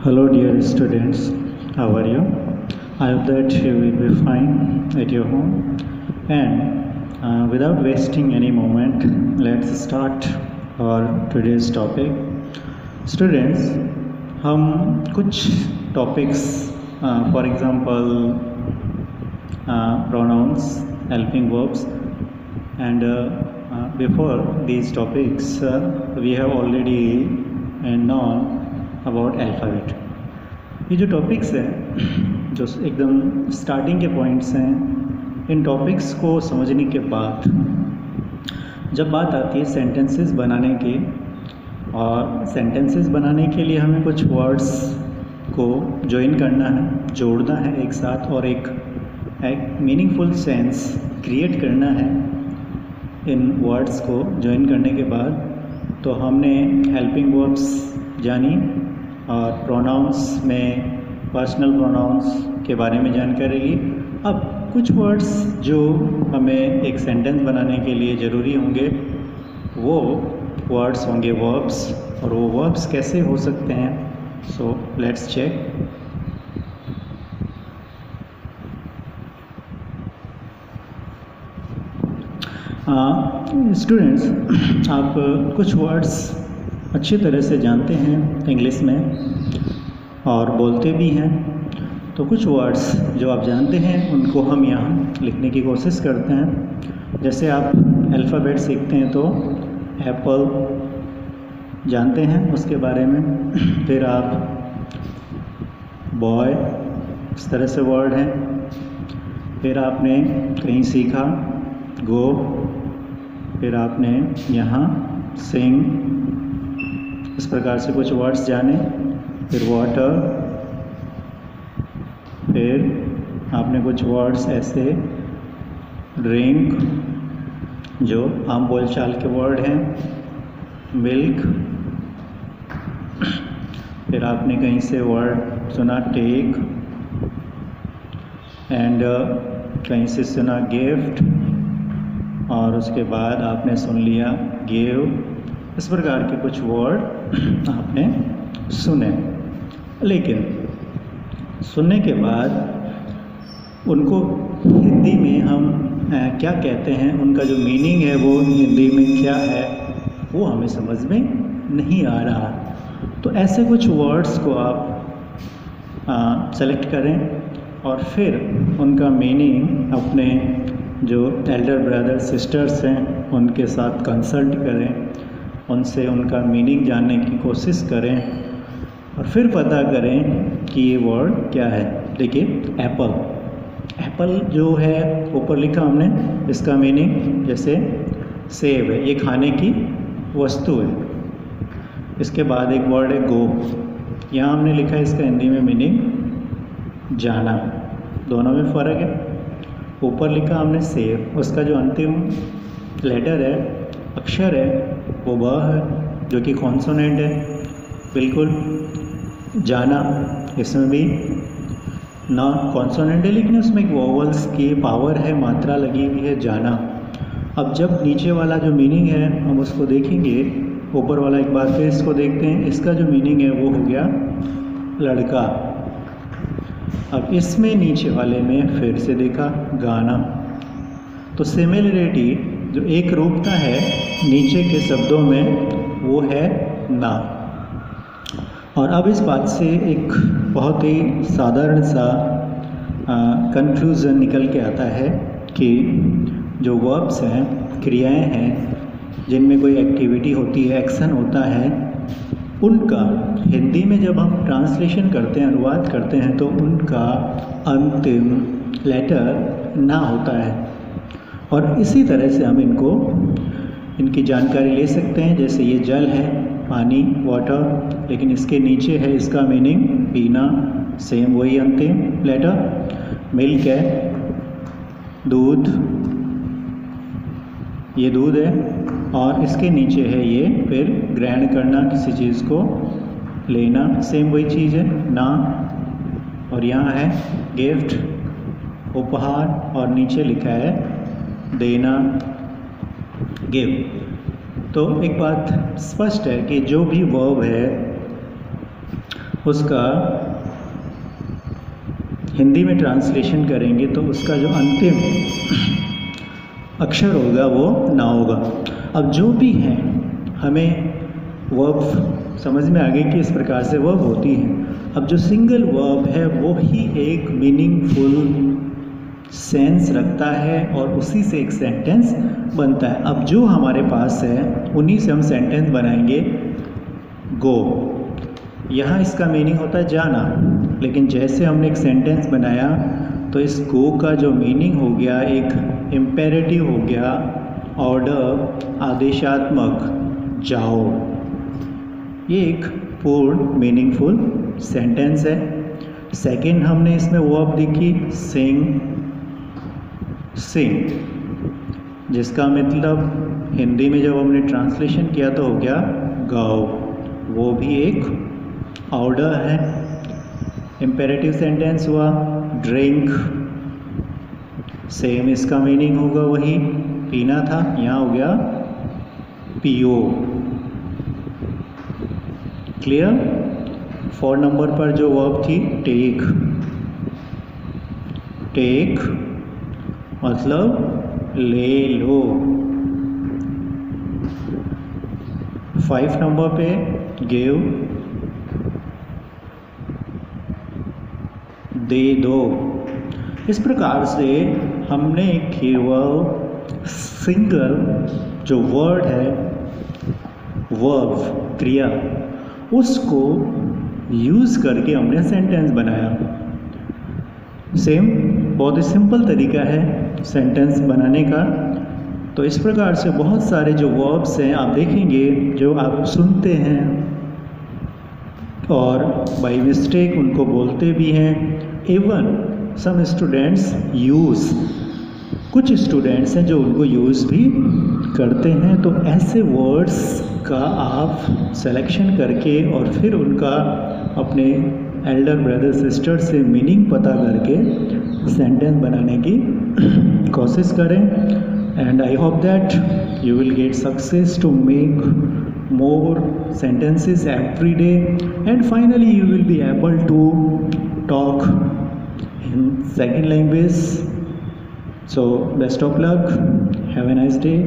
Hello, dear students. How are you? I hope that you will be fine at your home. And without wasting any moment, let's start our today's topic. Students, हम कुछ topics for example pronouns, helping verbs, and before these topics, we have already known about alphabet. ये जो topics हैं जो एकदम starting के points हैं, इन topics को समझने के बाद जब बात आती है सेंटेंसेस बनाने की, और सेंटेंसेस बनाने के लिए हमें कुछ वर्ड्स को ज्वाइन करना है, जोड़ना है एक साथ, और एक मीनिंगफुल सेंस क्रिएट करना है इन वर्ड्स को ज्वाइन करने के बाद। तो हमने हेल्पिंग वर्ब्स जानी और प्रोनाउंस में पर्सनल प्रोनाउंस के बारे में जानकारी ली। अब कुछ वर्ड्स जो हमें एक सेंटेंस बनाने के लिए ज़रूरी होंगे, वो वर्ड्स होंगे वर्ब्स, और वो वर्ब्स कैसे हो सकते हैं, सो लेट्स चेक। स्टूडेंट्स, आप कुछ वर्ड्स अच्छी तरह से जानते हैं इंग्लिश में और बोलते भी हैं, तो कुछ वर्ड्स जो आप जानते हैं उनको हम यहाँ लिखने की कोशिश करते हैं। जैसे आप अल्फ़ाबेट सीखते हैं तो एप्पल जानते हैं उसके बारे में, फिर आप बॉय, इस तरह से वर्ड है, फिर आपने कहीं सीखा गो, फिर आपने यहाँ सिंग, इस प्रकार से कुछ वर्ड्स जाने, फिर वाटर, फिर आपने कुछ वर्ड्स ऐसे ड्रिंक जो आम बोलचाल के वर्ड हैं, मिल्क, फिर आपने कहीं से वर्ड सुना टेक, एंड कहीं से सुना गिफ्ट, और उसके बाद आपने सुन लिया गिव। इस प्रकार के कुछ वर्ड आपने सुने, लेकिन सुनने के बाद उनको हिंदी में हम क्या कहते हैं, उनका जो मीनिंग है वो हिंदी में क्या है, वो हमें समझ में नहीं आ रहा। तो ऐसे कुछ वर्ड्स को आप सेलेक्ट करें और फिर उनका मीनिंग अपने जो एल्डर ब्रदर सिस्टर्स हैं उनके साथ कंसल्ट करें, उनसे उनका मीनिंग जानने की कोशिश करें और फिर पता करें कि ये वर्ड क्या है। देखिए एप्पल, एप्पल जो है ऊपर लिखा हमने, इसका मीनिंग जैसे सेब है, ये खाने की वस्तु है। इसके बाद एक वर्ड है गो, यहाँ हमने लिखा है इसका हिंदी में मीनिंग जाना, दोनों में फ़र्क है। ऊपर लिखा हमने सेब, उसका जो अंतिम लेटर है, अक्षर है, वो ब है जो कि कॉन्सोनेंट है, बिल्कुल। जाना, इसमें भी ना कॉन्सोनेंट है लेकिन उसमें एक वोवल्स की पावर है, मात्रा लगी हुई है, जाना। अब जब नीचे वाला जो मीनिंग है हम उसको देखेंगे, ऊपर वाला एक बार फिर इसको देखते हैं, इसका जो मीनिंग है वो हो गया लड़का। अब इसमें नीचे वाले में फिर से देखा गाना, तो सिमिलरिटी जो एक रूपता है नीचे के शब्दों में वो है ना। और अब इस बात से एक बहुत ही साधारण सा कंक्लूज़न निकल के आता है कि जो वर्ब्स हैं, क्रियाएं हैं, जिनमें कोई एक्टिविटी होती है, एक्शन होता है, उनका हिंदी में जब हम ट्रांसलेशन करते हैं, अनुवाद करते हैं, तो उनका अंतिम लेटर ना होता है। और इसी तरह से हम इनकी जानकारी ले सकते हैं। जैसे ये जल है, पानी, वाटर, लेकिन इसके नीचे है इसका मीनिंग पीना, सेम वही अंतिम लेटर। मिल्क है, दूध, ये दूध है, और इसके नीचे है ये फिर ग्रहण करना, किसी चीज़ को लेना, सेम वही चीज़ है ना। और यहाँ है गिफ्ट, उपहार, और नीचे लिखा है देना, गिव। तो एक बात स्पष्ट है कि जो भी वर्ब है उसका हिंदी में ट्रांसलेशन करेंगे तो उसका जो अंतिम अक्षर होगा वो ना होगा। अब जो भी है हमें वर्ब समझ में आ गई कि इस प्रकार से वर्ब होती है। अब जो सिंगल वर्ब है वो ही एक मीनिंगफुल सेंस रखता है और उसी से एक सेंटेंस बनता है। अब जो हमारे पास है उन्हीं से हम सेंटेंस बनाएंगे। गो, यहाँ इसका मीनिंग होता है जाना, लेकिन जैसे हमने एक सेंटेंस बनाया तो इस गो का जो मीनिंग हो गया एक इम्पेरेटिव हो गया, ऑर्डर, आदेशात्मक, जाओ। ये एक पूर्ण मीनिंगफुल सेंटेंस है। सेकंड हमने इसमें वर्ब देखी सिंग, सिंग, जिसका मतलब हिंदी में जब हमने ट्रांसलेशन किया तो हो गया गाओ। वो भी एक ऑर्डर है, इम्पेरेटिव सेंटेंस हुआ। ड्रिंक, सेम इसका मीनिंग होगा वही, पीना था, यहाँ हो गया पियो। क्लियर। 4 नंबर पर जो वर्ब थी टेक, टेक मतलब ले लो। 5 नंबर पे गिव, दे दो। इस प्रकार से हमने केवल सिंगल जो वर्ड है, वर्ब क्रिया, उसको यूज़ करके हमने सेंटेंस बनाया। सेम बहुत ही सिंपल तरीका है सेंटेंस बनाने का। तो इस प्रकार से बहुत सारे जो वर्ब्स हैं आप देखेंगे जो आप सुनते हैं और बाय मिस्टेक उनको बोलते भी हैं। इवन सम स्टूडेंट्स यूज़, कुछ स्टूडेंट्स हैं जो उनको यूज़ भी करते हैं। तो ऐसे वर्ड्स का आप सिलेक्शन करके और फिर उनका अपने एल्डर ब्रदर सिस्टर से मीनिंग पता करके सेंटेंस बनाने की कोशिश करें। And I hope that you will get success to make more sentences every day, and finally you will be able to talk in second language. So best of luck, have a nice day.